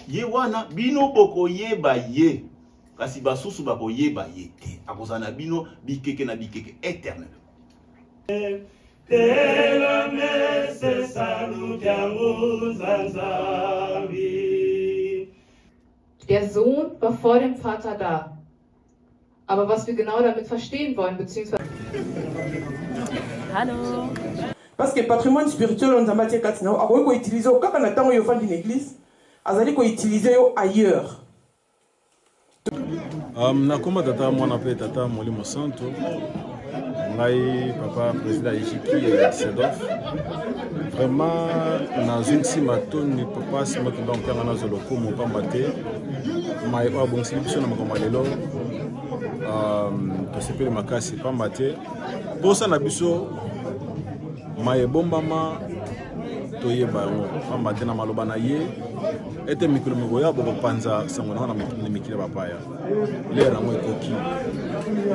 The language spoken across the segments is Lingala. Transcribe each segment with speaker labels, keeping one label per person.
Speaker 1: ye wana bino boko yeba ye kasi basusu bako yeba ye te akozana bino bikeke na bikeke éternel.
Speaker 2: Der Sohn war vor dem Vater da. Aber was wir genau damit verstehen wollen, beziehungsweise...
Speaker 3: Hallo.
Speaker 4: Parce que le patrimoine spirituel, on a matière katina, on peut utiliser au cas où on a une église, on peut utiliser ailleurs.
Speaker 5: Nakoma tata mwana pe tata Molimo Santo. Ngai papa président Ejiki et Sedof. Vraiment na zunsi matoni papa sima to donc ngana zolo ko mo pambate. Mai wa bon silibiso na makoma lelo. To sepele makasi pambate. Bosa na biso mai bombama to yeba ngo pambate na maloba na ye. Ete mikolo moya boko panza sangona na mikile bapaya. Lera mo ekoki.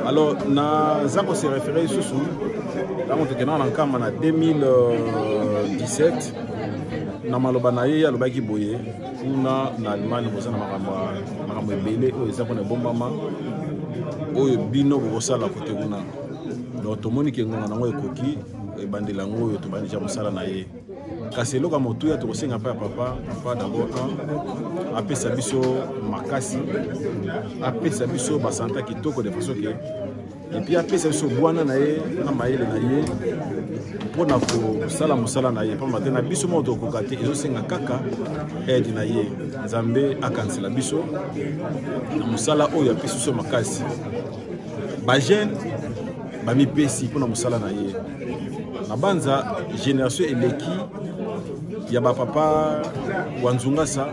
Speaker 5: Alors na zako se référer susu dans mon tekena na kama na 2017 na maloba na ye alobaki boye kuna na Allemagne bozana makambo ebele oyo eza pona bombama oyo bino bosala kote kuna. Donc tomoni ke ngonga nango ekoki ebandela ngo oyo tobandija mosala na ye. Kasi loka motuya tokosenga pa papa d'abord apesa biso makasi apesa biso basanta kitoko de façon que et puis apesa biso bwana na ye na maele na ye pona ko sala mosala na ye pa matena biso moto ko kate ezosenga kaka aide na ye nzambe akansela biso na mosala oyo apesa biso makasi ba jeune ba mipesi pona mosala na ye na banza génération eleki ya ba papa wanzunga sa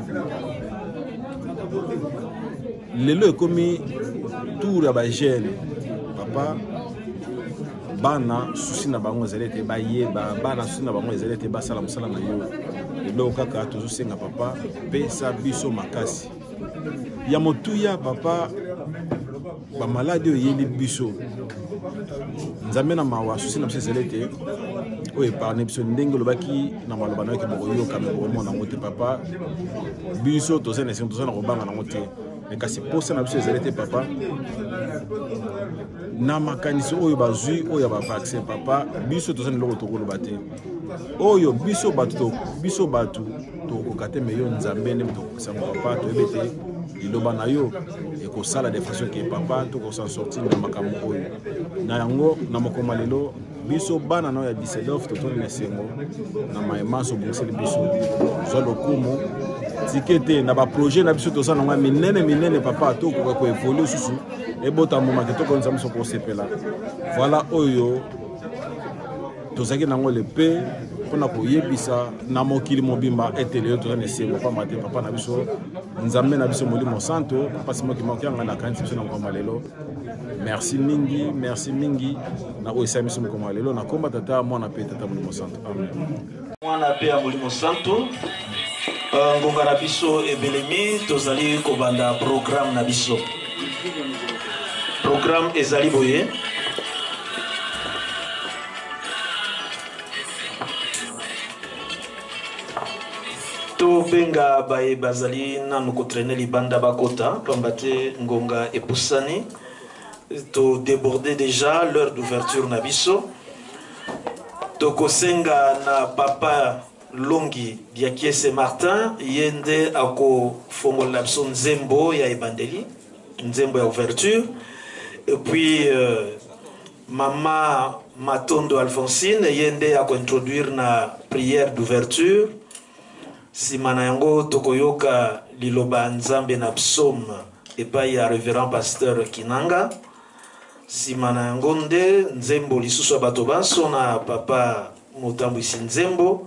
Speaker 5: lelo ekomi tour ya ba jeune papa bana susi na bango zelete ba yeba bana susi na bango zelete ba sala musala na yo lelo kaka tozosenga papa pesa biso makasi ya motuya papa ba malade oyeli biso nzambe na mawa susi na biso zelete oye parne biso ndenge lobaki na maloba na yo ke bokoyoka me bokomona yango te papa biso toza na kobanga nango te me kasi posa na biso ezali te papa na makanisi oyo bazwi oyo bavaccin papa biso toza na eloko tokoloba te oyo biso bato tokoka te me yo nzambe nde tokokisango papa toyebe te liloba na yo ekosala de façon ke papa tokosan sortir na makambo oyo na yango na mokoma lelo biso bana na ya Disedof totoni na sengo na maemaso bonseli biso zo lokumu tikete na ba projet na biso toza na minene papa tokoka ko évoluer susu ebota moma ke toko nzamuso ko sepela voilà oyo tozaki nango le pe pona ko yebisa na mokili mobimba etele toza na sengo pa mate papa na biso nzambe na biso Molimo Santo papa simo ki mokanga na kanti biso na ngoma lelo. Merci mingi na oisa miso mkoma lelo na komba tata mwana pe tata Molimo Santo amen
Speaker 6: mwana pe ya Molimo Santo ngonga na biso ebelemi tozali kobanda programme na biso programme ezali boye to benga baye bazali nanu kotraîner libanda bakota pambate ngonga epusani to déborder déjà l'heure d'ouverture na biso to kosenga na papa Longi Diakiese Martin yende ako fongola biso nzembo ya ebandeli nzembo ya ouverture et puis mama Matondo Alphonsine yende ako introduire na prière d'ouverture simana yango tokoyoka liloba nzambe na psaume epai ya révérend pasteur Kinanga simana yango nde nzembo lisusu bato baso na papa motambwisi nzembo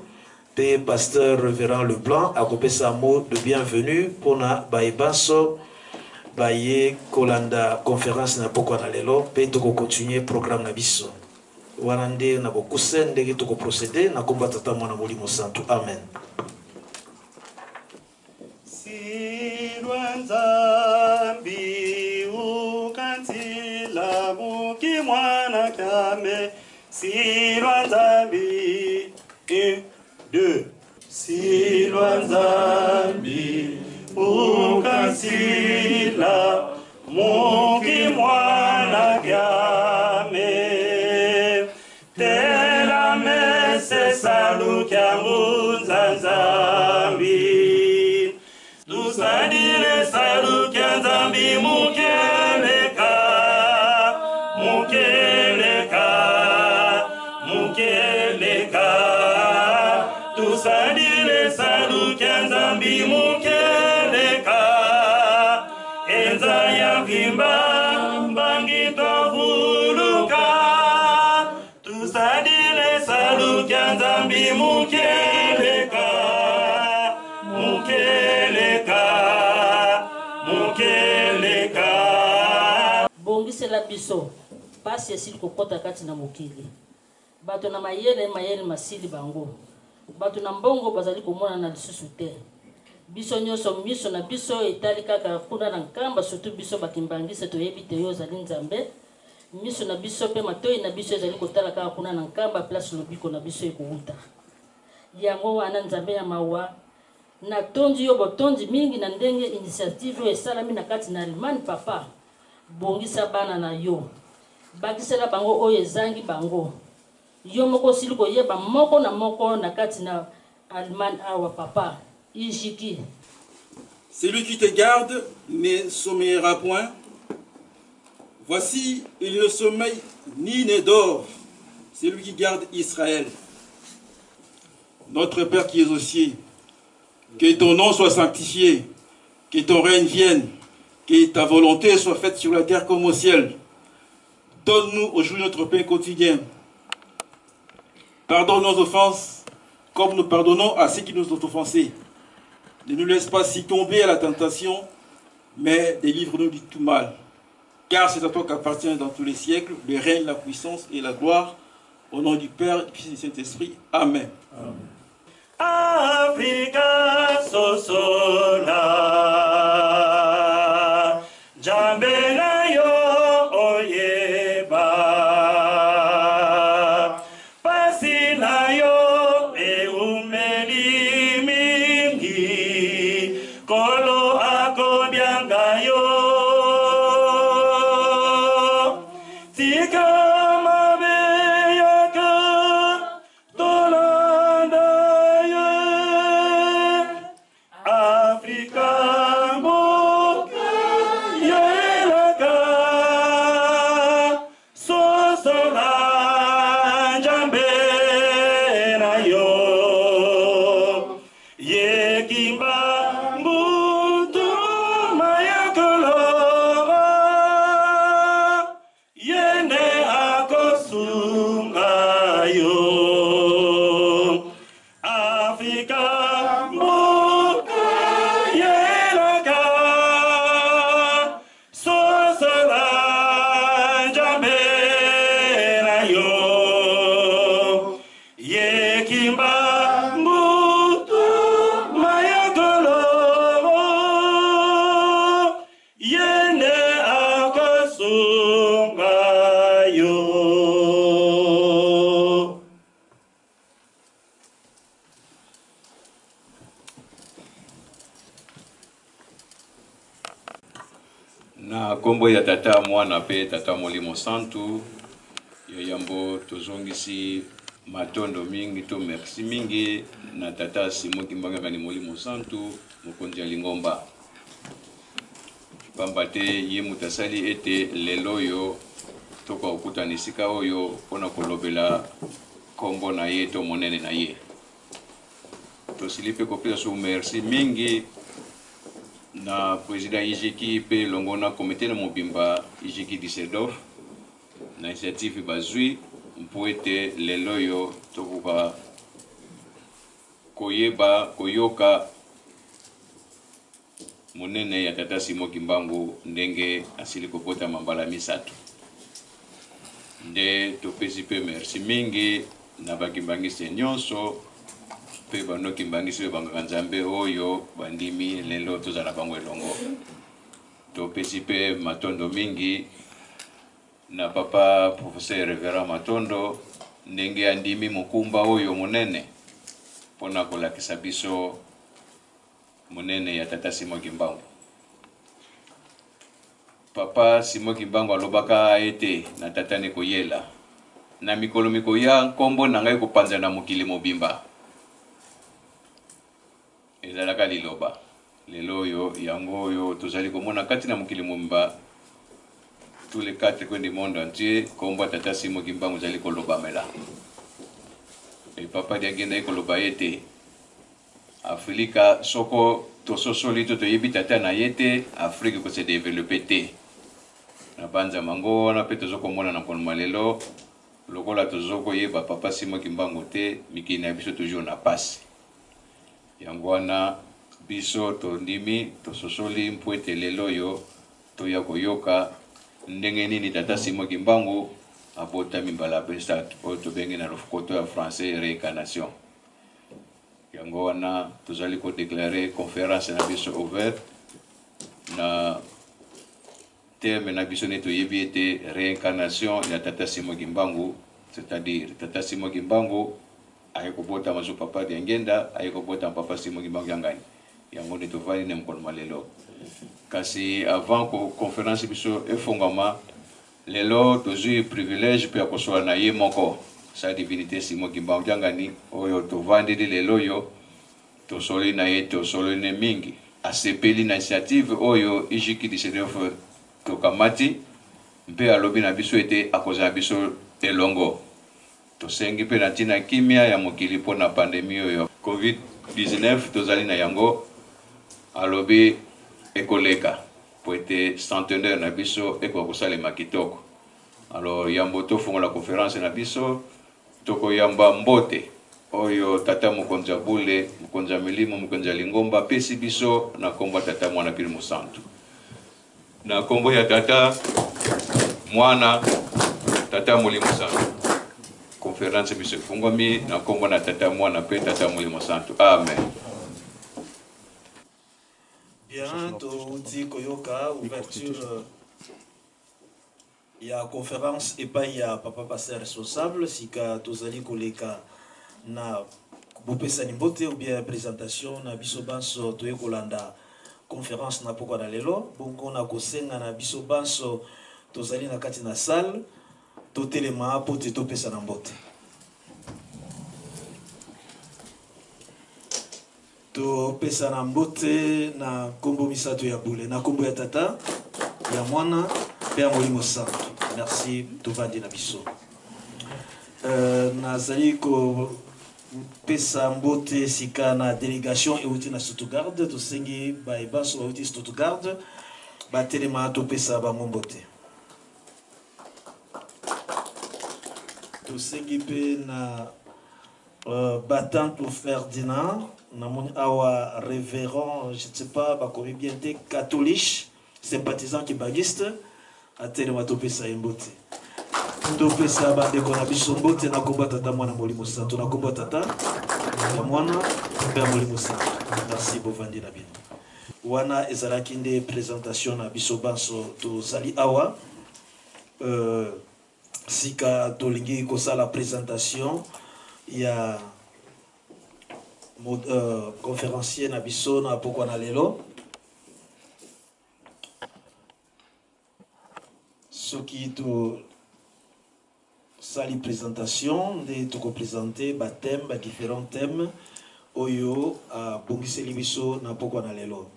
Speaker 6: pe pasteur révérend Leblanc akopesa mot de bienvenue pona baebaso baye kolanda conférence na pokwa na lelo pe toko continuer programme na biso wana nde na bokuse ndenge toko procéder na komba tata mwana Molimo Santo amen.
Speaker 7: Nzambi ukantila muki mwana kame silwa nzambi 1 2 silwa nzambi bukansila muki mwana kyame tela mese salu kyangu nzanzambi tusadile salu kyanzambi mukeleka tusadile salu kyanzambi mukeleka enza ya vimba mbangi tovuluka tusadile salu kyanzambi mukeleka
Speaker 3: bongisela biso pasi esili kokota kati na mokili bato na mayele masili bango bato na mbongo bazali komona na lisusu te biso nyonso miso na biso etali kaka kuna na nkamba surtout biso bakimbangisa toyebi te yo ozali nzambe miso na biso pe matoi na biso ezali kotala kaka kuna na nkamba place lobiko na biso ekouta yango wana nzambe ya mawa na tondi yo botondi mingi na ndenge initiative oyo esalami na kati na Allemagne papa bongisa bana na yo bakisela bango oyo ezangi bango yo moko sili koyeba moko na moko na kati na Allemagne awa papa ijiki.
Speaker 8: Celui qui te garde ne sommeillera point. Voici, il ne sommeille ni ne dort, celui qui garde Israël. Notre Père qui es aux cieux, que ton nom soit sanctifié, que ton règne vienne, que ta volonté soit faite sur la terre comme au ciel. Donne-nous aujourd'hui notre pain quotidien. Pardonne nos offenses, comme nous pardonnons à ceux qui nous ont offensés. Ne nous laisse pas s'y tomber à la tentation, mais délivre-nous du tout mal. Car c'est à toi qu'appartient dans tous les siècles le règne, la puissance et la gloire. Au nom du Père, du Fils et du Saint-Esprit. Amen.
Speaker 7: Africa sosola jambela yo oyeba pasina yo eumeli mingi kolo akobyanga yo tika
Speaker 9: na kombo ya tata mwana pe tata molimo santu yo yambo tozongisi matondo mingi to merci mingi na tata Simon Kimbanga ni molimo santu mokonzi ya Lingomba pambate ye mutasali ete lelo yo toka okutana esika oyo pona kolobela kombo na ye to monene na ye tosilipe kopesa so merci mingi na président Ijiki pe longona comité na mobimba Ijiki Düsseldorf na initiative bazui mpoete lelo yo tokuka koyoka monene ya tata Simon Kimbangu ndenge asili kokota mambala misatu nde topesi pe merci mingi na bakimbangisi nyonso pe bano kimbangisi bangaka nzambe oyo bandimi lelo tozala bango elongo topesi pe matondo mingi na papa professeur Reverend Matondo ndenge andimi mokumba oyo monene pona kolakisa biso monene ya tata Simon Kimbangu. Papa Simon Kimbangu alobaka ete na tata ne koyela na mikolo mikoya nkombo na ngai kopanza na mokili mobimba ezalaka liloba lelo yo yango yo tozali komona kati na mokili mobimba tous les 4 coins du monde entier kombo tata Simon Kimbangu zali koloba mela et papa diagenda koloba ete Afrika soko tososoli to yebi tata na yete Afrika ko se développer te na banza mango na pe tozokomona na kolma lelo lokola tozoko yeba papa Simon Kimbangu te mikini na biso toujours na passe yango wana biso to ndimi tososoli mpwete lelo yo to ya koyoka ndenge nini tata Simon Kimbangu abota mimbala pesa o to bengi na lofokoto ya français réincarnation yango wana tozali ko déclarer conférence na biso ouvert na terme na biso neto yebi ete réincarnation ya tata Simon Kimbangu, c'est-à-dire tata Simon Kimbangu ayeko bota maso papa de ngenda ayeko bota papa Simon Kimbangu yangani yango neto vali ne mkono malelo kasi avant ko conférence biso efongama lelo tozui privilège pe akosola na ye moko sa divinité Simon Kimbangu yangani oyo to vandi lelo yo to soli na ye to soli ne mingi asepeli initiative oyo ijiki 19 tokamati mpe alobi na biso ete akoza biso elongo tosengi mpe na ntina kimia ya mokili mpo na pandemi oyo COVID-19 tozali na yango alobi ekoleka po ete centenaire na biso ekoka kosalema kitoko alors yambo tofungola conférence na biso tokoyamba mbote oyo tata mokonzi ya bule mokonzi ya milimo mokonzi ya lingomba pesi biso na kombo tata mwana pili mosantu na kombo ya tata mwana tata mulimo santu conférence biso fungwami na kombo na tata mwana pe tata mulimo santu amen.
Speaker 6: Bien, tu koyoka ouverture ya conférence et pas ya papa pasteur responsable sika tozali koleka na bopesa nimbote ou bien présentation na biso banso toye kolanda conférence na poko na lelo bongo na kosenga na biso banso tozali na kati na salle totelema po te topesa na mbote topesa na mbote na kombo misato ya bule na kombo ya tata ya mwana pe ya molimo santo. Merci tovandi na biso nazali ko pesa mbote sika na délégation euti na Stuttgart tosengi baebaso euti Stuttgart batelema topesa bango mbote tosengi pe na Batante Ferdinand namoni awa révérend je ne sais pas bakomi bien te catholique sympathisant kibagiste atelema topesa mbote topesa bandeko na biso mbote na kombo tata mwana molimo santo na kombo tata ya mwana pe ya molimo santo. Merci bovandi na bino wana ezalaki nde présentation na biso banso tozali awa sika tolingi kosala présentation ya conférencier na biso na pokwa na lelo soki to sali présentation de toko présenter ba thème ba différents thèmes oyo bongiseli biso na pokwa na lelo.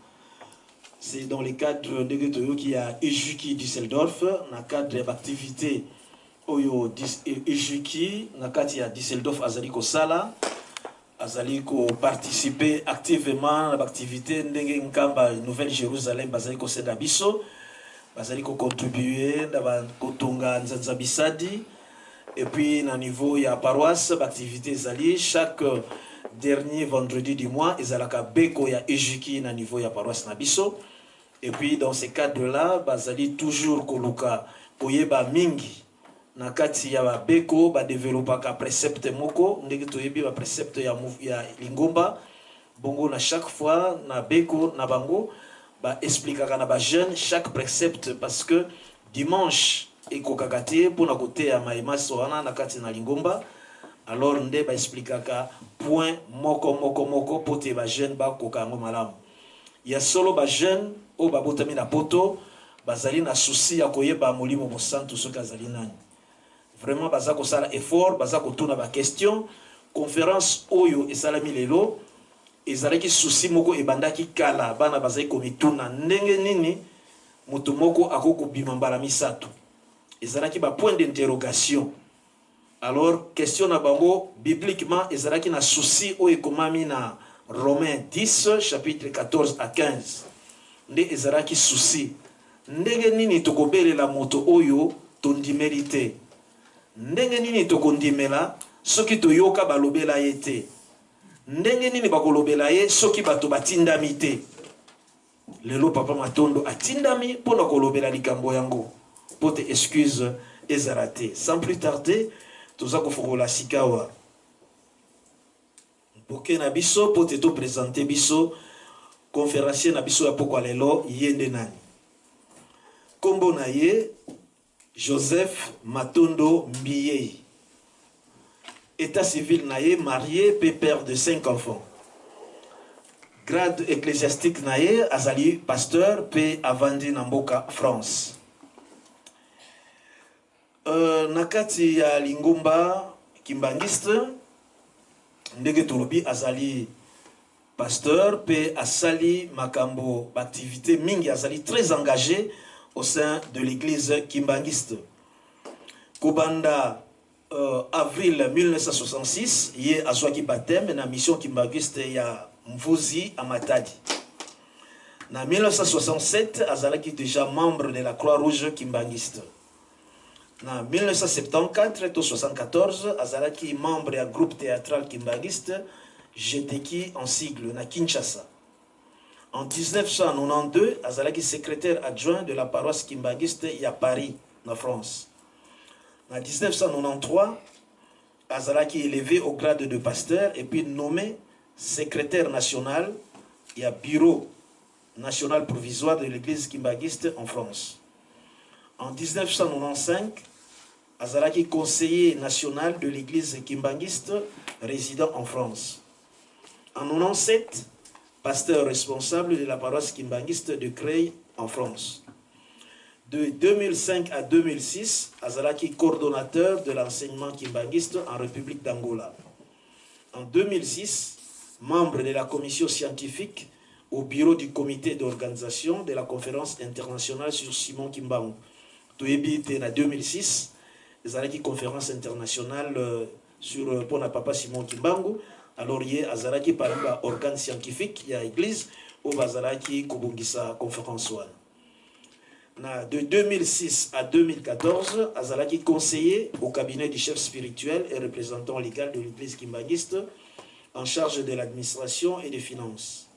Speaker 6: C'est dans le cadre de Getoyo qui a Ejuki Düsseldorf na cadre d'activité oyo Ejuki na kati ya Düsseldorf azali ko sala azali ko participer activement à l'activité ndenge nkamba Nouvelle Jérusalem bazali ko senda biso bazali ko contribuer na kotonga nzanza bisadi. Et puis, au niveau de la paroisse, l'activité est chaque dernier vendredi du mois, il y a Beko ya Ejuki au niveau de la paroisse Nabiso. Et puis, dans ce cadre-là, il y a toujours Koluka, Koyeba Mingi, Nakati ya Beko, développer un précepte Moko, un précepte ya Lingomba, Bongo, na chaque fois, na Beko, na Bango, expliquer à ba jeune chaque précepte parce que dimanche, et kokakate pour na côté ya maïma soana na kati na lingomba alors nde ba expliquer ka point moko pote ba jeune ba kokango malamu ya solo ba jeune o ba botami na poto bazali na souci ya koyeba molimo mosantu soki azali nani. Vraiment baza kosala effort, baza kotuna ba question. Conférence oyo esalami lelo ezalaki souci moko ebandaki kala bana bazali komituna ndenge nini moto moko akokobima mbala misato. Ezalaki ba point d'interrogation. Alors question na bango bibliquement ezalaki na souci oyo ekomami na Romains 10 chapitre 14 à 15. Nde ezalaki souci ndenge nini tokobelela moto oyo tondimeli te, ndenge nini tokondimela soki toyoka balobela ye te, ndenge nini bakolobela ye soki bato batindami te. Lelo papa Matondo atindami mpona kolobela likambo yango po te excuse ezala te. Sans plus tarder toza kofokola sikawa mpoke na biso po te to présenter biso conférencier na biso ya pokwa lelo yende nani. Kombo na ye Joseph Matondo Mbiyei. État civil na ye marié, père de 5 enfants. Grade ecclésiastique na ye azali pasteur pe avandi na mboka France. Nakati ya lingomba kimbangiste ndenge tolobi azali pasteur pe asali makambo activité mingi, azali très engagé au sein de l'église kimbangiste. Kobanda avril 1966 ye azwaki baptême na mission kimbangiste ya Mvuzi à Matadi. En 1967, azalaki déjà membre de la Croix-Rouge kimbangiste. En 1974-74, azalaki membre du groupe théâtral kimbangiste Jeteki en sigle na Kinshasa. En 1992, azalaki secrétaire adjoint de la paroisse kimbangiste à Paris, en France. En 1993, azalaki élevé au grade de pasteur et puis nommé secrétaire national et à bureau national provisoire de l'église kimbangiste en France. En 1995, azalaki conseiller national de l'église kimbangiste résident en France. En 1997, pasteur responsable de la paroisse kimbangiste de Creil en France. De 2005 à 2006, azalaki coordonnateur de l'enseignement kimbangiste en République d'Angola. En 2006, membre de la commission scientifique au bureau du comité d'organisation de la conférence internationale sur Simon Kimbangu. Toyebi en 2006, azalaki conférence internationale sur Pona Papa Simon Kimbangu. Alors il y a azalaki par un organe scientifique, il y a église où azalaki kobongisa conférence one. De 2006 à 2014, azalaki conseiller au cabinet du chef spirituel et représentant légal de l'église kimbangiste en charge de l'administration et des finances.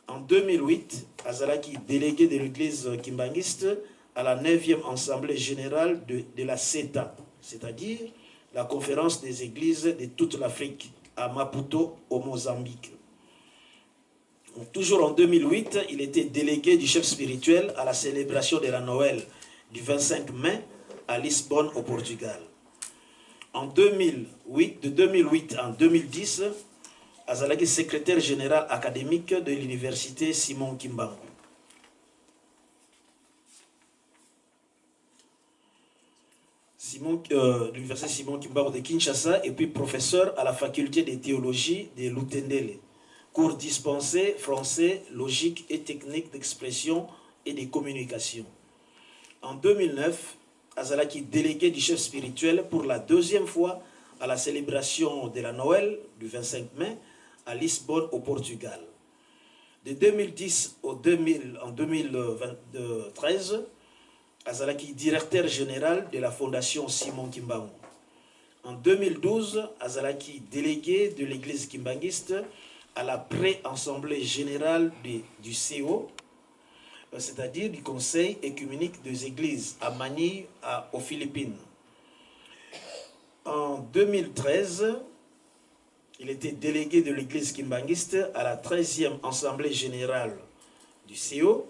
Speaker 6: En 2008, azalaki délégué de l'église kimbangiste à la 9e assemblée générale de la CETA, c'est-à-dire la conférence des églises de toute l'Afrique, à Maputo, au Mozambique. Toujours en 2008, il était délégué du chef spirituel à la célébration de la Noël du 25 mai à Lisbonne, au Portugal. En 2008, de 2008 en 2010, azalaki secrétaire général académique de l'université Simon Kimbangu. L'université Simon Kimbangu de Kinshasa et puis professeur à la faculté de théologie de Lutendele. Cours dispensés français, logique et technique d'expression et de communication. En 2009, azalaki délégué du chef spirituel pour la 2e fois à la célébration de la Noël du 25 mai à Lisbonne au Portugal. De 2010 en 2013, azalaki directeur général de la fondation Simon Kimbangu. En 2012, azalaki délégué de l'église kimbangiste à la pré-assemblée générale du CO, c'est-à-dire du Conseil écuménique des églises à Manille, aux Philippines. En 2013, il était délégué de l'église kimbangiste à la 13e assemblée générale du CO,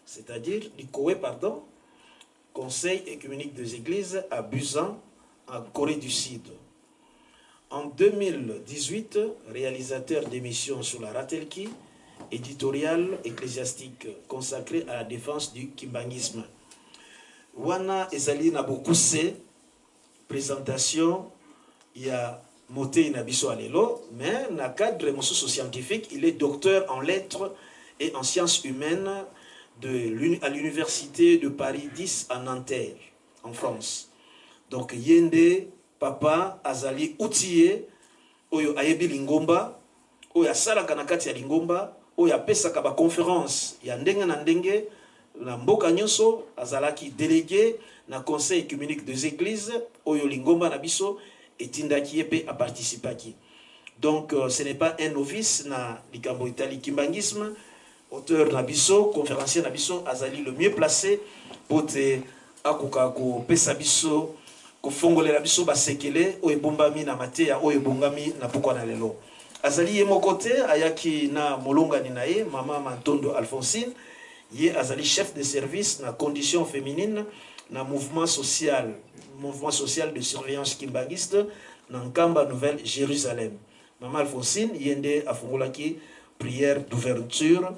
Speaker 6: c'est-à-dire du COE, pardon, Conseil écuménique des églises à Busan, en Corée du Sud. En 2018, réalisateur d'émissions sur la Ratelki, éditorial ecclésiastique consacré à la défense du kimbangisme. Wana ezali na bokuse présentation il y a Moté Inabiso Alelo, mais dans le cadre scientifique, il est docteur en lettres et en sciences humaines à l'université de Paris 10 à Nanterre, en France. Donc Yende Papa Azali Outillé, Oyo Ayebi Lingomba, Oyo Asala Kanakati ya Lingomba, Oyo Apesa Kaba conférence, ya ndenge na ndenge, na mboka nyonso, Azalaki délégué na conseil œcuménique des églises, Oyo Lingomba Nabiso, et Tindaki Epe a participé. Donc ce n'est pas un novice na Likambo Itali Kimbangisme, auteur Nabiso, conférencier Nabiso, Azali le mieux placé pour te akukako pesa biso ko fongole la biso basekele o ebombami na mateya o ebongami na pokwa na lelo. Azali ye mokote ayaki na molonga ni nae mama Mantondo Alphonsine, ye azali chef de service na condition féminine na mouvement social de surveillance kimbangiste na Nkamba Nouvelle Jérusalem. Maman Alphonsine yende afungolaki prière d'ouverture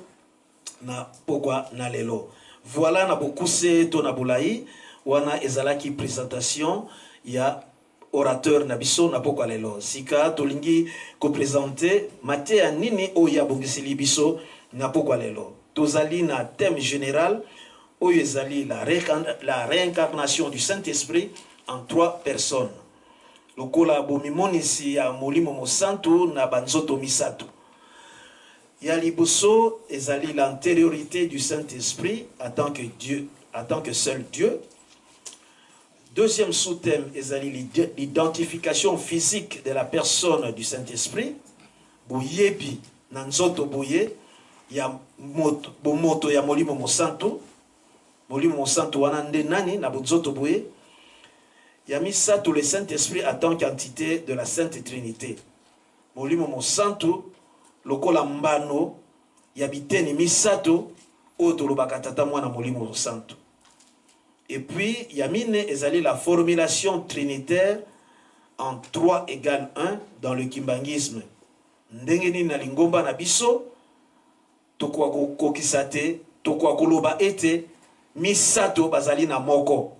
Speaker 6: na pokwa na lelo. Voilà na bokuse to na bulai wana ezalaki présentation ya orateur na biso na pokwa lelo. Sika tolingi ko présenter mateya nini o ya bongisili biso na pokwa lelo. Tozali na thème général oyo ezali la réincarnation du Saint-Esprit en 3 personnes. Lokola bomimonisi ya molimo mosantu na banzoto misato. Ya liboso ezali l'antériorité du Saint-Esprit en tant que Dieu, en tant que seul Dieu. Deuxième sous-thème ezali l'identification physique de la personne du Saint-Esprit. Boyebi na nzoto boye ya moto ya molimo mosantu. Molimo mosantu wana nde nani na nzoto boye. Ya misato le Saint-Esprit en tant qu'entité de la Sainte Trinité. Molimo mosantu lokola mbano ya biteni misato otolobaka tata mwana molimo mosantu. Et puis yamine ezali la formulation trinitaire en 3 égale 1 dans le kimbangisme. Ndenge nini na lingomba na biso tokwa kokisate tokwa koloba ete misato bazali na moko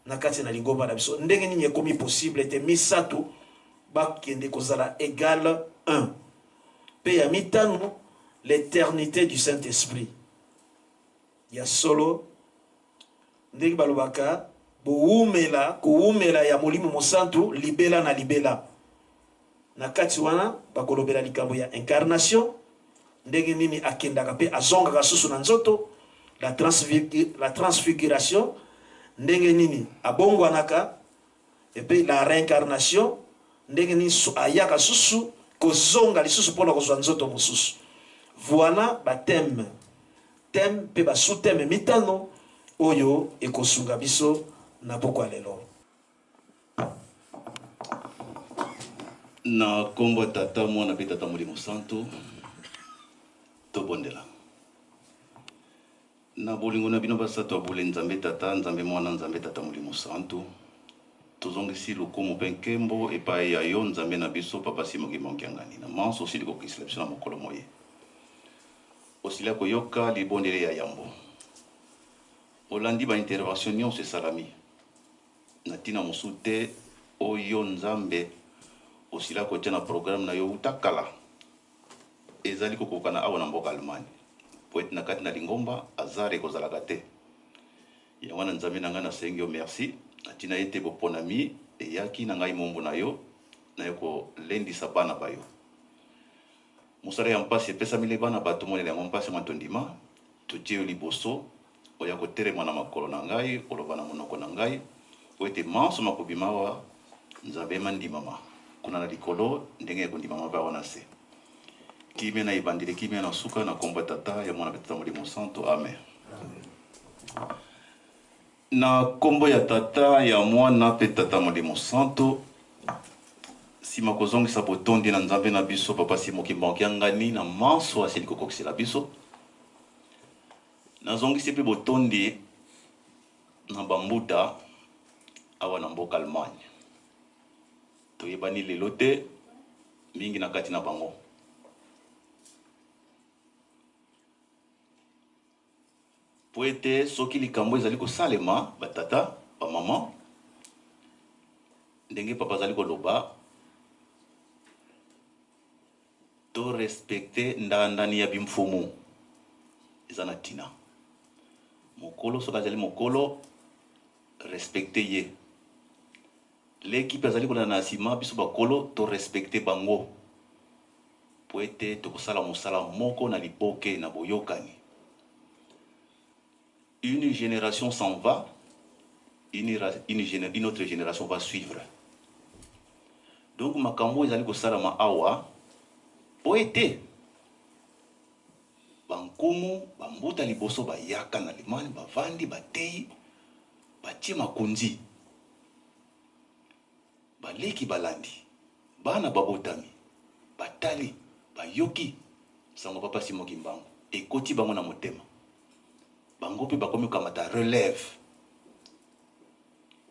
Speaker 6: na kati na lingomba na biso. Ndenge nini ekomi possible ete misato bakende kozala égale 1. Pe ya mitano l'éternité du Saint-Esprit. Ya solo ndenge balobaka kuumela ya molimo mosantu libela na libela. Na kati wana bakolobela likambo ya incarnation ndenge nini akendaka pe azongaka susu na nzoto, la transfiguration ndenge nini abongwanaka, et puis la réincarnation ndenge nini ayaka susu kozonga lisusu mpona kozwa nzoto mosusu. Voilà ba thème pe ba sous-thème mitano oyo ekosunga biso na pokwa lelo.
Speaker 10: Na kombo tata mwana pe tata molimo santo tobondela. Na bolingo na bino basato abule nzambe tata nzambe mwana nzambe tata molimo santo. Tozongisi lokumu pe nkembo epai ya yo nzambe na biso papa simoki mokiangani na manso osili kokisila biso na mokolo moye. Osili koyoka libondele ya yambo. Olandi ba intervention nyonso esalami. Na tina mosu te oyo nzambe osila kotia na programme na yo utakala. Ezali kokokana awa na mboka Allemagne. Poete na kati na lingomba azare kozalaka te. Ya wana nzambe na nga na sengi yo merci. Atina ete boponami eyaki na ngai mombo na yo na yoko lendisa bana bayo. Musala ya mpasi epesami le bana bato monela ya mpasi matondima totie yo liboso oya koterema na makolo na ngai oloba na monoko na ngai po ete manso makobima wa nzambe mandimama kuna na likolo ndenge ekondimama ba wana se. Kimia na ibandile kimia na suka na komba tata ya mwana petata molimo santo amen. Na kombo ya tata ya mwana pe tata molimo santo sima kozongisa botondi na nzambe na biso papa simoki mbankiangani na manso asili kokokisela biso nazongisi pe botondi na bambuta awa na mboka Allemagne toyebani lelo te mingi na kati na bango po ete soki likambo ezali kosalema batata bamama ndenge papa azali koloba to respecte ndandani ya bimfumu eza na tina mokolo soki azali mokolo respecte ye l'équipe azali kolanda na nsima biso bakolo to respecte bango po ete tokosala mosala moko na liboke na boyokani. Une génération s'en va, une autre génération va suivre. Donc makambo ezali kosalama awa po ete bankumu bambuta liboso bayaka na limani bavandi batei batie makonzi baleki balandi bana babotami batali bayoki sango papa Simon Kimbangu ekoti bango na motema bango pe bakomi kamata relève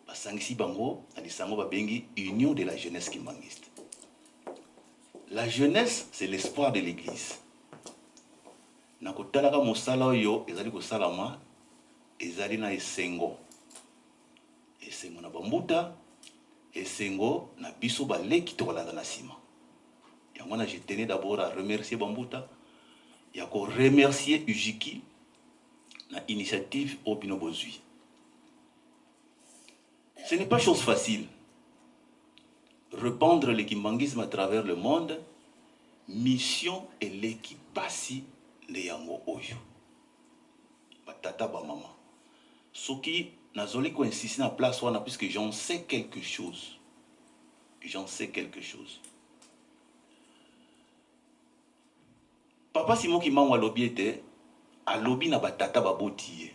Speaker 10: basangisi bango na lisango babengi union de la jeunesse kimbangiste. La jeunesse c'est l'espoir de l'église. Na kotalaka mosala oyo ezali kosalama ezali na esengo na bambuta esengo na biso baleki tokolanda na nsima yango na je tenais d'abord à remercier bambuta ya ko remercier Ujiki na initiative au bino bozui. Ce n'est pas chose facile répandre le kimbangisme à travers le monde. Mission et l'équipasi de yango oyo batata ba mama soki nazoli ko insister na place wana puisque j'en sais quelque chose. Papa Simon Kimbangu alobi ete alobi na batata baboti ye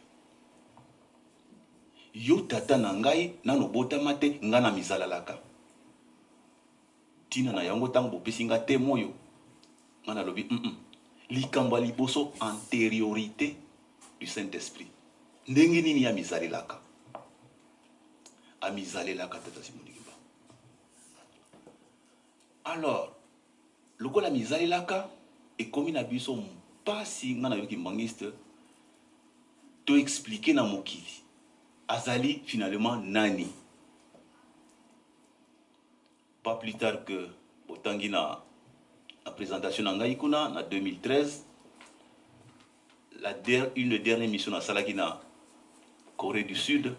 Speaker 10: yo tata na ngai nano botama te nga na mizalalaka tina na yango tango bopesi nga te moyo nga na lobi likambo ya liboso antériorité du Saint-Esprit ndenge nini ya mizalelaka amizalelaka tata Simon Kimbangu. Alors lokola mizalelaka ekomi na biso mpasi nga na yo kimbangiste to expliquer na mokili azali finalement nani. Pas plus tard que botangi na présentation na ngai kuna na 2013 une dernière mission na salaki na Corée du Sud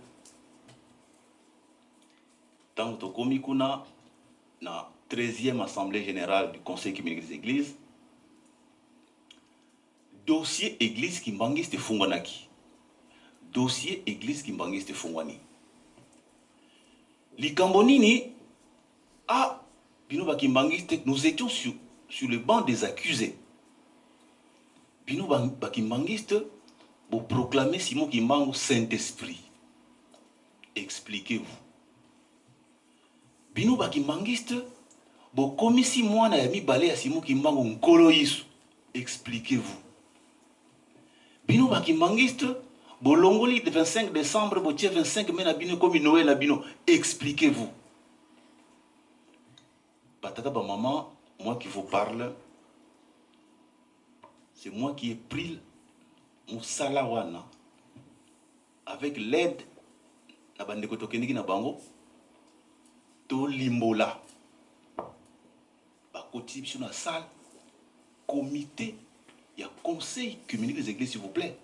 Speaker 10: tango tokomi kuna na 13e assemblée générale du conseil communal des églises dossier église kimbangiste fungwanaki dossier église kimbangiste fungwani likambo nini bino bakimbangiste nous étions sur le banc des accusés bino bakimbangiste vous proclamez Simon Kimbangu Saint-Esprit expliquez-vous bino bakimbangiste vous komisi mwana ya mibale ya Simon Kimbangu nkolo Yesu expliquez-vous bino bakimbangiste bolongoli le 25 décembre botie 25 mai na bino comme Noël na bino expliquez-vous. Patata ba maman, moi qui vous parle, c'est moi qui ai pris mon salawana avec l'aide na bandeko tokeniki na bango to limbola ba koti biso na salle comité ya conseil communique des églises s'il vous plaît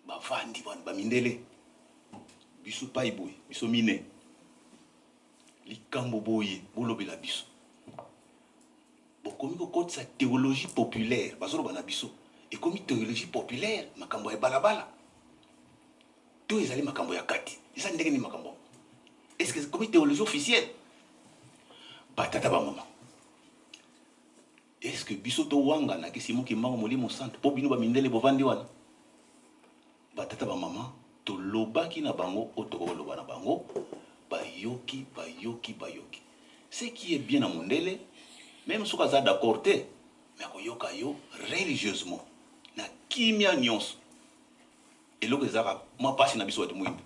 Speaker 10: bavandi ba mindele biso pa iboy biso mine likambo boye bolobela biso bokomi kokotisa théologie populaire bazoloba na biso ekomi théologie populaire makambo ya balabala to ezali makambo ya kati eza ndenge ni makambo est-ce que ekomi théologie officielle batata ba mama est-ce que biso to wanga na Simon Kimbangu Molimo Santo po bino ba mindele bovandi wana batata ba mama to lobaki na bango otoko loba na bango bayoki. Ce qui est bien à mondele même si on est d'accord mais koyoka yo religieusement na kimia nyonso et lo kezaka moi passe na biso watu mwimbi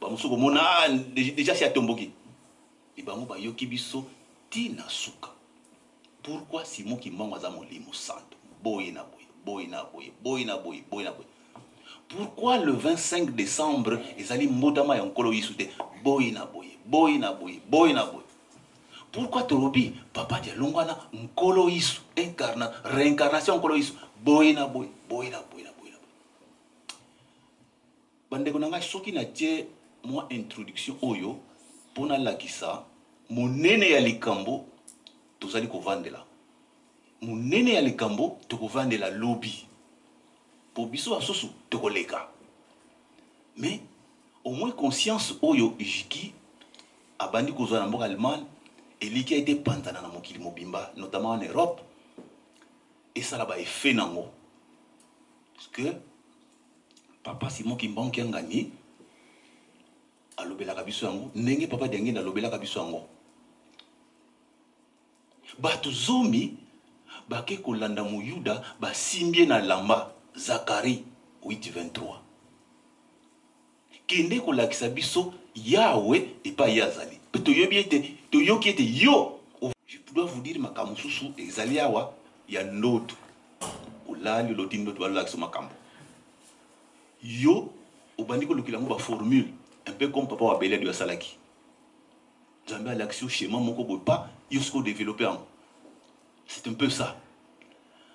Speaker 10: ba musuko mona déjà si atomboki et bango bayoki biso tina suka. Pourquoi Simon Kimbangu aza Molimo Santo boye na boye.
Speaker 1: Pourquoi le 25 décembre, ils allaient modama en kolo isute boy na boy, boy na boy, boy na boy. Pourquoi Torobi, papa dia longwana nkolo isu, réincarnation nkolo isu, boy na boy, boy na boy na boy na boy. Bandeko nanga soki na tie moi introduction oyo pona lakisa monene ya likambo tozali kovandela. Monene ya likambo tokovandela lobby. Pour biso asusu tokoleka. Mais au moins conscience oyo jiki abandi kozwa na mboka Allemagne et li qui a été pantana na mokili mobimba notamment en Europe et ça là ba effet nango. Parce que papa Simon Kimbangu qui ngani alobela kabiso yango ndenge papa dengi na lobela kabiso yango. Batu zomi bake kolanda muyuda basimbie na lamba Zacharie 8:23. Kende kolakisa biso Yahweh et pas Yazali. Yo. Je dois vous dire makamu susu ezali awa ya ndoto. Olali loti ndoto balakisa makambo. Yo obandi ko lokila ba formule un peu comme papa wa Belé de Salaki. Jambe à l'action schéma moko boy pas yosko développer. C'est un peu ça.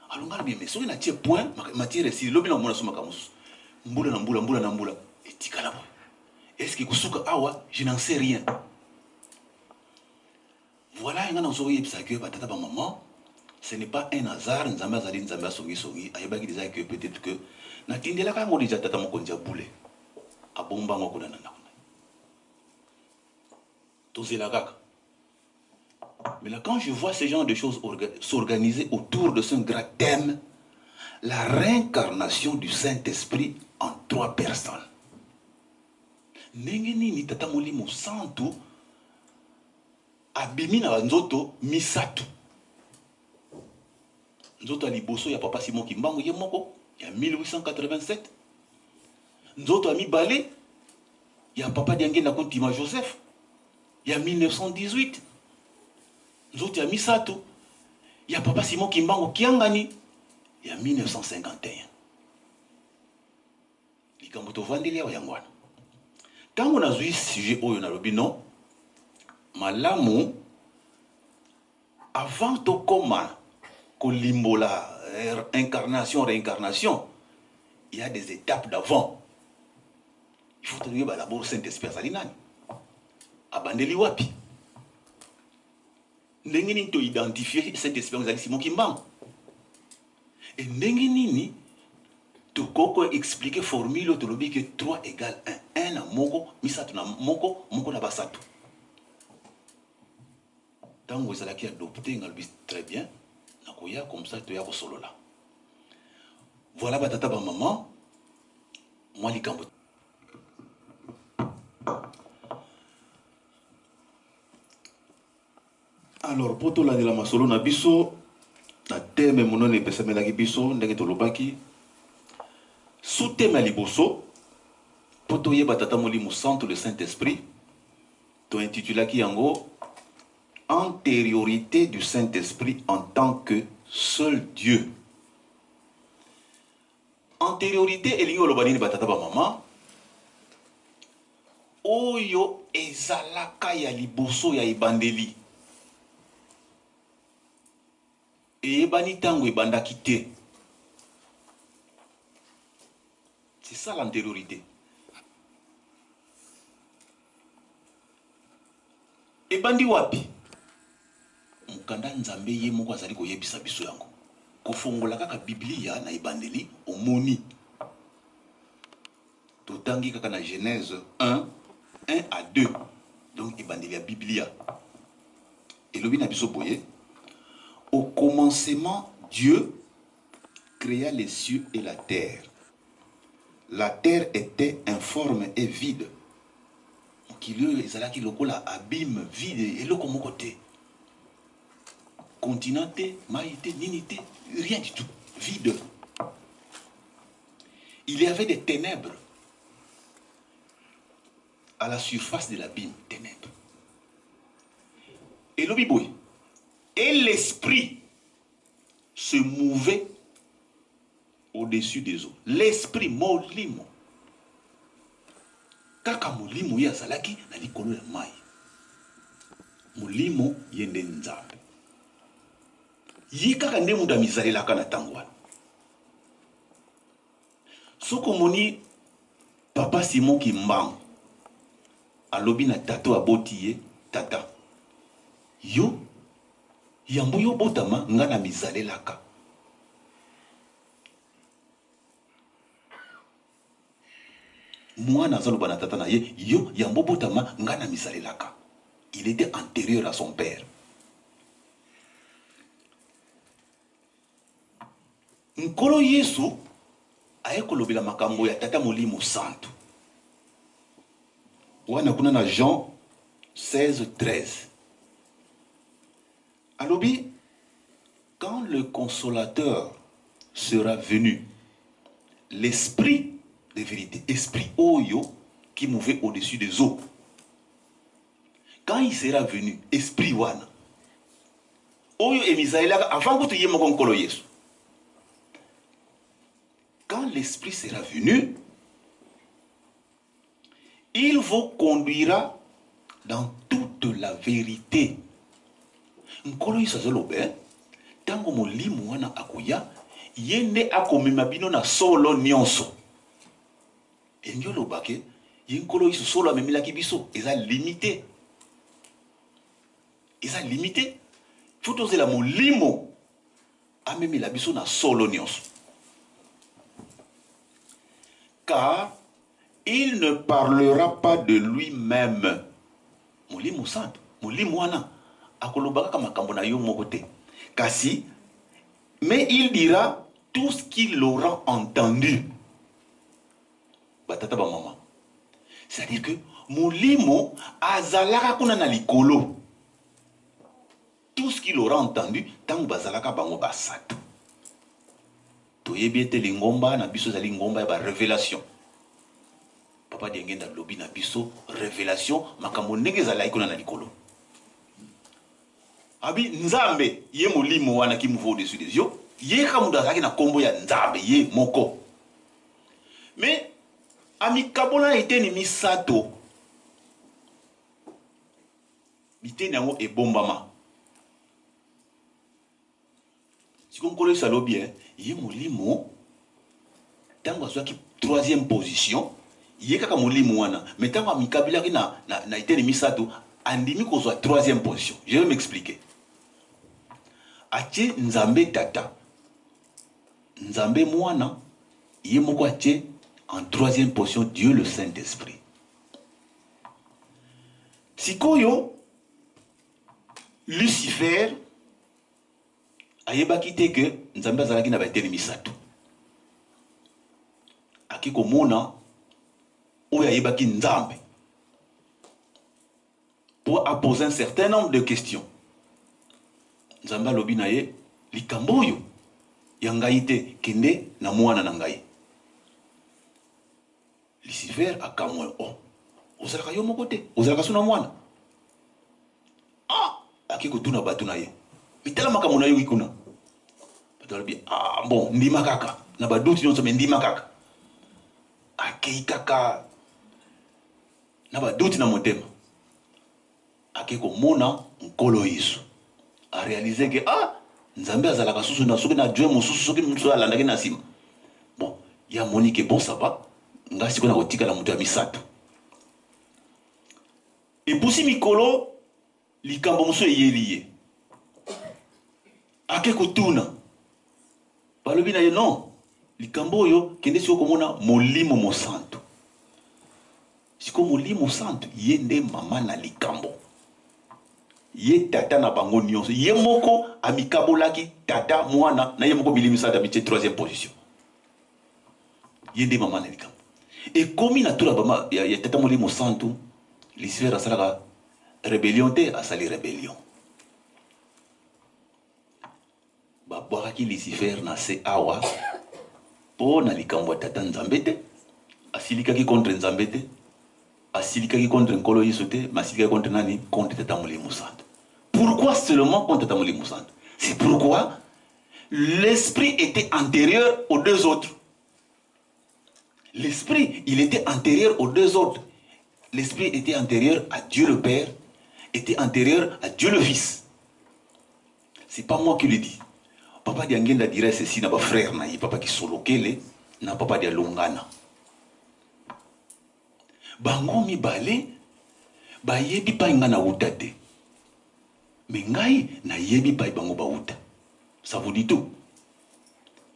Speaker 1: Alors on bien mais so na tie point matière si lobi na mona so makamusu. Mbula na mbula et tikala boy. Est-ce que kusuka awa je n'en sais rien. Voilà, il y a un maman. Ce n'est pas un hasard, Nzamba Zali Nzamba Songi Songi. Il y a des que peut-être que Natindela Kango déjà Tata Mokondia Boule. A Bomba Mokonana. Tosé la gaka. Mais là, quand je vois ces genres de choses s'organiser autour de ce grand thème, la réincarnation du Saint-Esprit en 3 personnes. Nengeni ni Tata Molimo Santo. Abimi na nzoto misatu. Nzoto aliboso ya papa Simon Kimbangu ye moko ya 1887. Nzoto ami balé ya papa Diangue na Kontima Joseph ya 1918. Nzoto ya misatu ya papa Simon Kimbangu Kiangani ya 1951. Likambo to vandeli ya yangwana. Tango na zui sujet oyo na lobino malamu avant de comment kolimbola incarnation réincarnation il y a des étapes d'avant. Il faut trouver d'abord Saint-Esprit salinani abandeli wapi ndenge nini to identifier Saint-Esprit ngali Simon Kimbangu et ndenge nini to koko expliquer formule to lobi que 3 égale 1 na moko misatu na moko na basatu. Tant que vous allez adopter, très bien, comme ça, tu as solo là. Voilà, batata ba maman, moi les cambo. Alors, pour tout la de la masolo na biso, na thème mon nom est pesame la biso, ndenge to lobaki. Sous thème à liboso, pour tout y batata moli mo centre le Saint-Esprit, to intitulé qui yango. Antériorité du Saint-Esprit en tant que seul Dieu. Antériorité, elingo lobanini batata ba mama. Oyo ezalaka ya liboso ya ibandeli. Et ebani tango ebandaki te. C'est ça l'antériorité. Ebandi wapi? Mukanda nzambe ye moko azali koyebisa biso yango kofongola kaka biblia na ebandeli omoni totangi kaka na Genèse 1 à 2 donc ebandeli ya biblia elobi na biso boye au commencement Dieu créa les cieux et la terre était informe et vide mokili ezalaki lokola abîme vide eloko moko te continenté, maïté, ninité, rien du tout, vide. Il y avait des ténèbres à la surface de l'abîme, ténèbres. Et l'obiboui, et l'esprit se mouvait au-dessus des eaux. L'esprit molimo. Kaka molimo ya zalaki na likolo ya mai. Molimo yende nzambe. Yi kaka nde muda mizalelaka na tangwana. Soko moni papa Simon Kimbangu alobi na tato aboti ye tata. Yo yambo yo botama nga na mizalelaka. Mwana azaloba na tata na ye yo yambo botama nga na mizalelaka. Il était antérieur à son père. Nkolo Yesu aye kolobela makambo ya tata molimo santo. Wana kuna na Jean 16:13. Alobi, quand le consolateur sera venu, l'esprit de vérité, esprit oyo qui mouvait au-dessus des eaux, quand il sera venu, esprit wana oyo emisaelaka avant que tu y mon nkolo Yesu. Quand l'esprit sera venu, il vous conduira dans toute la vérité. Nkolo Yesu azolobe tango molimo wana akuya yende akomema bino na solo nyonso. Enyo lobake yinkolo Yesu solo amemilaki biso eza limité. Eza limité. Faut oser la molimo amemila biso na solo nyonso. Car il ne parlera pas de lui-même. Molimo santo, molimo wana akolobaka makambo na yo moko te. Kasi mais il dira tout ce qu'il aura entendu. Batata ba maman. C'est-à-dire que molimo azalaka kuna na likolo. Tout ce qu'il aura entendu tango bazalaka bango basato. Toyebi ete lingomba na biso zali ngomba ya ba révélation. Papa Diengenda lobi na biso révélation makambo ndenge zalaki kuna na likolo. Abi nzambe ye molimo wana ki mouvo au-dessus des yeux, ye kamuda zaki na kombo ya nzambe ye moko. Mais ami kabola ete ni misato. Biteni yango ebombama. Si on connaît ça bien, il y a molimo tango azwaki troisième position, il y a kaka molimo wana, mais tango amikabila ki na iteni misato andimi kozwa troisième position. Je vais m'expliquer. Atie nzambe tata, nzambe mwana, il moko atie en troisième position Dieu le Saint-Esprit. Sikoyo Lucifer ayeba kite que nzambe azalaki na baiteni misato. Aki komona oyo ayebaki nzambe pour poser un certain nombre de questions. Nzambe alobi na ye likambo oyo ya ngai te kende na mwana na ngai. Lucifer akamwe o ozalaka yo moko te ozalaka so na mwana. Aki kotuna batu na ye mitala makambo na yo ikuna batu alobi bon ndima kaka na baduti nyonso me ndima kaka akei kaka na baduti na motema ake komona nkolo Yesu a réalisé que nzambe azalaka susu na soki na Dieu mosusu soki mosusu alandaki na sima. Bon ya moni que bon ça va ngasi kona kotika la mutu ya misato epusi mikolo likambo mosusu eyeliye ake kotuna balobi na ye non likambo oyo kende siko komona molimo mosanto. Siko molimo santo ye nde mama na likambo ye tata na bango nyonso ye moko amikabolaki tata mwana na ye moko bilimi sata bitie troisième position ye nde mama na likambo. Et comme il a tout la il y a tata molimo santo Lucifer asalaka rébellion te asali rébellion. Babwaki Lucifer na se awa po na likambo tata nzambe te asilikaki contre nzambe te asilikaki contre nkolo Yesu te masilikaki contre nani contre tata molimo santo. Pourquoi seulement contre tata molimo santo? C'est pourquoi l'esprit était antérieur aux deux autres. L'esprit, il était antérieur aux deux autres. L'esprit était antérieur à Dieu le Père, était antérieur à Dieu le Fils. C'est pas moi qui le dis. Papa Diangenda dirait ceci na ba frère na papa qui solokele na papa dia longana. Bango mi bale ba yebi pa ngana utate. Mais ngai na yebi pa bango ba uta. Ça vous dit tout.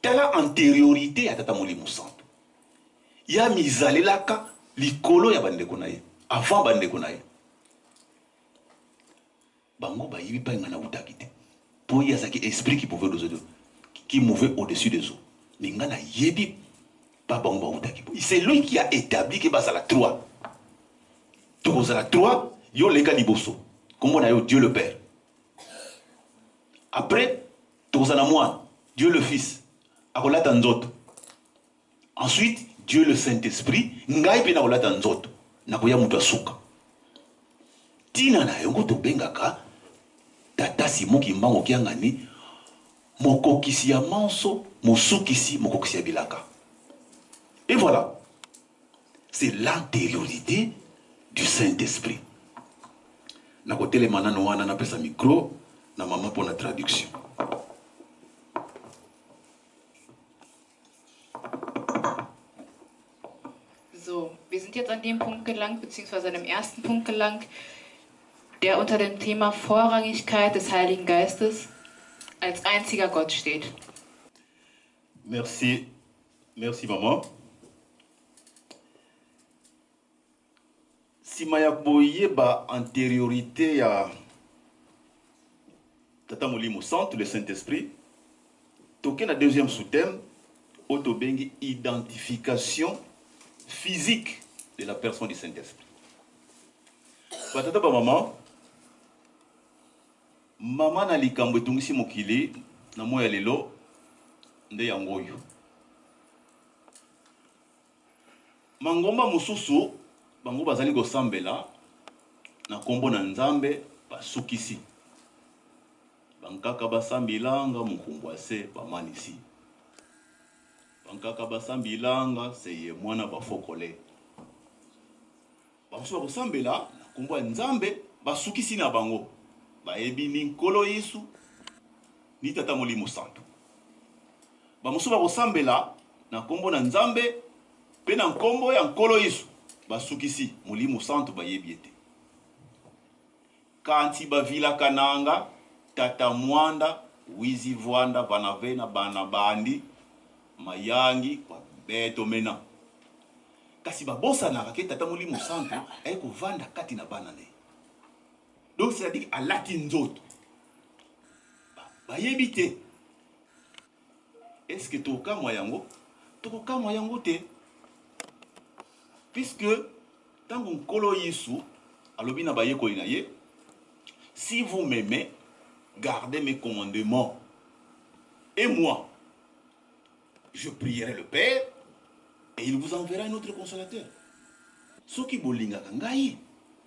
Speaker 1: Telle antériorité à Tata Molimo Santo. Ya mizalelaka likolo ya bandeko na ye. Avant bandeko na ye. Bango ba yebi pa ngana utaki te. Pour y avoir un esprit qui pouvait qui mouvait au-dessus des eaux. Mais ngana yebi pa bango ba utaki. C'est lui qui a établi que basa la 3. Tout la 3, yo lega liboso. Comme on a eu Dieu le Père. Après, tout ça moi, Dieu le Fils. Akolata nzoto. Ensuite, Dieu le Saint-Esprit, ngai pe na kolata nzoto. Nakoya mutu asuka. Tina na yongo to bengaka tata Simon Kimbango kiangani mokokisi ya manso, mosukisi mokokisi ya bilaka. Et voilà. C'est l'antériorité du Saint-Esprit. Na kotele manano wana na pesa micro na maman pour la traduction.
Speaker 2: So, wir sind jetzt an dem Punkt gelangt, beziehungsweise an dem ersten Punkt gelangt, der unter dem Thema Vorrangigkeit des Heiligen Geistes als einziger Gott steht.
Speaker 1: Merci. Merci, maman. Si mayaboye ba antériorité à Tata Molimo Santo, le Saint-Esprit, toqué na deuxième sous-thème, autobengi identification physique de la personne du Saint-Esprit. Tata ba maman, maman na likambo etungisi mokili na moya lelo nde yangoyo. Mangomba mususu bango bazali kosambela na kombo na Nzambe basukisi. Bankaka basambilanga mukumbwase bamanisi. Bankaka basambilanga seye mwana bafokole. Bamusu bakosambela na kombo ya Nzambe basukisi na bango. Baebi ni nkolo Yesu ni Tata Molimo Santo. Bamusu bakosambela na kombo na Nzambe pe na nkombo ya nkolo Yesu basukisi Molimo Santo bayebi ete. Kanti bavila kananga Tata Mwanda wizi vwanda vanavena bana bandi mayangi kwa beto mena. Kasi babosa na ke Tata Molimo Santo eko vanda kati na bana ne. Donc c'est-à-dire à latinzoto. Bayebi te. Est-ce que toka moyango? Toka moyango te. Puisque tant qu'on kolo Yesu alobi na baye ko inaye, si vous m'aimez, gardez mes commandements. Et moi, je prierai le Père et il vous enverra un autre consolateur. Soki bolinga ngai,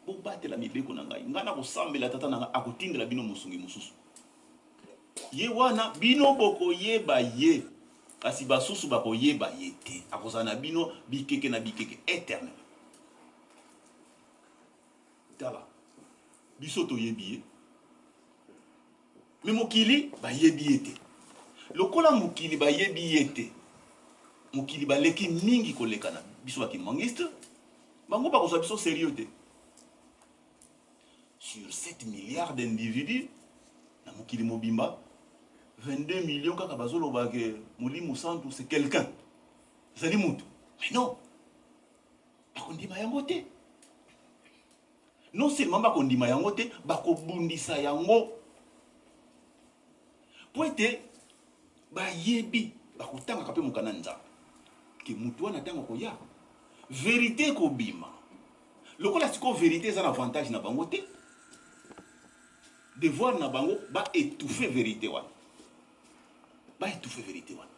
Speaker 1: bo batela mibeko na ngai. Ngana ko sambela tata na akotindela bino musungi mususu. Ye wana bino boko yeba ye. Kasi basusu bako yeba ye te. Akozana bino bikeke na bikeke éternel. Tala. Bisoto yebi. Mais mokili ba yebi ete. Lokola mokili ba yebi ete. Mokili ba leki mingi kolekana. Biso ba kimangiste. Bango ba kosa biso sérieux te. Sur 7 milliards d'individus, na mokili mobimba, 22 millions kaka bazolo ba ke Molimo Santo c'est quelqu'un. C'est ni mutu. Mais non. Ba kondima yango te. Non seulement ba kondima yango te, ba ko bundisa yango. Poete ba yebi ba kutanga kape mukana nzambe. Ke mutu wana tanga ko ya. Vérité ko bima. Lokola siko vérité za avantage na bango te. Devoir na bango ba étouffer vérité wana. Ba étouffer vérité wana.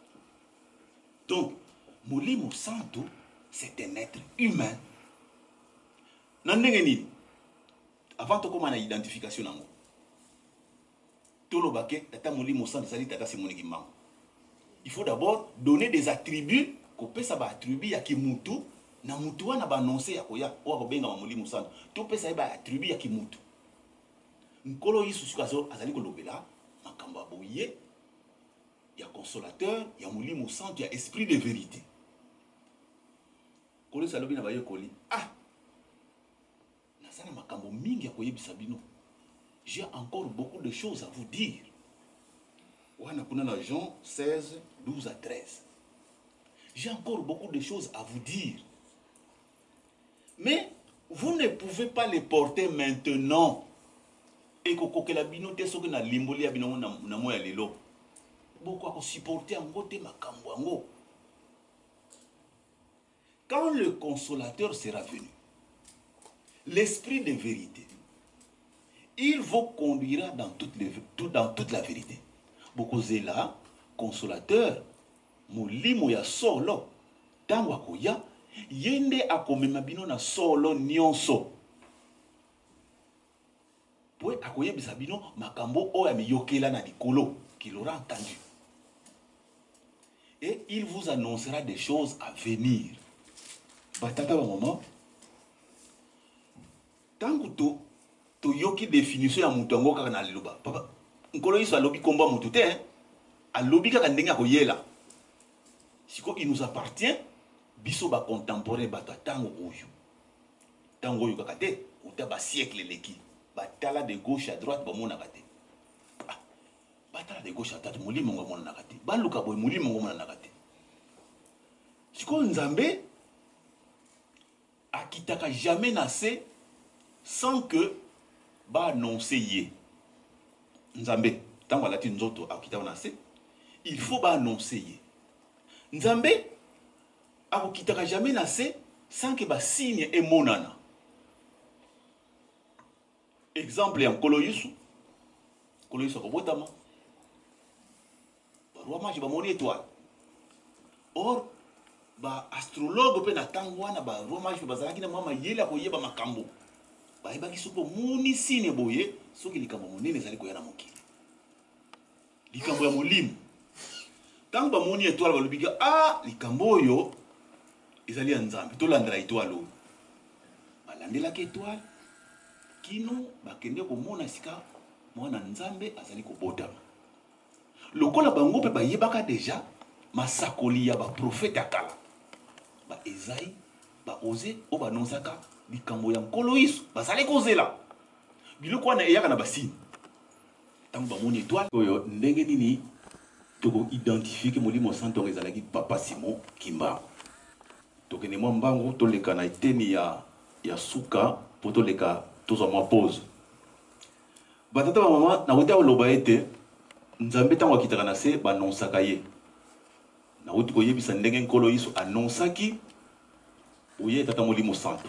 Speaker 1: Donc Molimo Santo c'est un être humain. Nandenge nini? Avant to koma na identification nango. Tolo bake Tata Molimo Santo sali Tata Simon Kimbango. il faut d'abord donner des attributs kopesa ba attribut ya kimutu na mutu wana ba annoncer ya koya o ko benga Molimo Santo to pesa ba attribut ya kimutu nkolo yisu sukazo azali ko lobela makamba boye ya consolateur ya Molimo Santo ya esprit de vérité kolo salobi na baye koli nasana makambo mingi ya koyebisa bino. J'ai encore beaucoup de choses à vous dire. Wana kuna na Jean 16 12 à 13. J'ai encore beaucoup de choses à vous dire. Mais vous ne pouvez pas les porter maintenant. Et que la binote so que na limboli ya bino na moya lelo. Beaucoup à supporter ango te makambo ango. Quand le consolateur sera venu, l'esprit de vérité, il vous conduira dans toute la vérité. Beaucoup là, consolateur, Molimo ya solo, tango akoya, yende akomema bino na solo nyonso. Pour akoye bisabino makambo o ya miyokela na likolo qu'il aura entendu. Et il vous annoncera des choses à venir. Batata ba maman. Tango to yoki définition ya mutu ngo kaka na liloba. Papa, nkolo iso alobi komba mutu te, alobi kaka ndenge akoyela. Siko il nous appartient biso ba contemporain bata tango oyo. Tango oyo kaka te, uta ba siècle leki. Batala de gauche à droite ba mona kate. Batala de gauche à droite Molimo ngo mona nakate. Baluka boy Molimo ngo mona nakate. Siko Nzambe akitaka jamais nassé sans que ba annoncer yé. Nzambe tango alati nzoto akitaka nassé, il faut ba annoncer yé. Nzambe akitaka jamais nassé sans que ba signe et monana. Exemple en Koloyisu Kobotama. Roi magi ba moni étoile. Or ba astrologue pe na tangwana ba roi magi ba zalaki na mama yela ko yeba makambo. Ba yeba kisuko muni sine boye soki likambo monene zali ko yana mokili. Likambo ya Molimo. Tango ba moni étoile ba lobika likambo yo ezali ya Nzambe to landra étoile o. Ba landela ke étoile kino bakende komona sika mwana Nzambe azali kobotama. Lokola bango pe bayebaka déjà masakoli ya ba prophète akala. Ba Esaïe, ba Osée, o ba nonsaka likambo ya Nkoloyisu, bazali kozela. Biloko wana eyaka na basini. Tango bamoni étoile oyo ndenge nini toko identifier que Molimo Santo ezalaki Papa Simon Kimba. Tokene mwa mbango toleka na eteni ya suka po toleka tozo mwa pause. Batata ba mama na wota oloba ete Nzambe tango akitaka na se ba nonsaka ye. Na wuti koyebisa ndenge Nkoloyisu annonsaki oye tata Molimo Santo.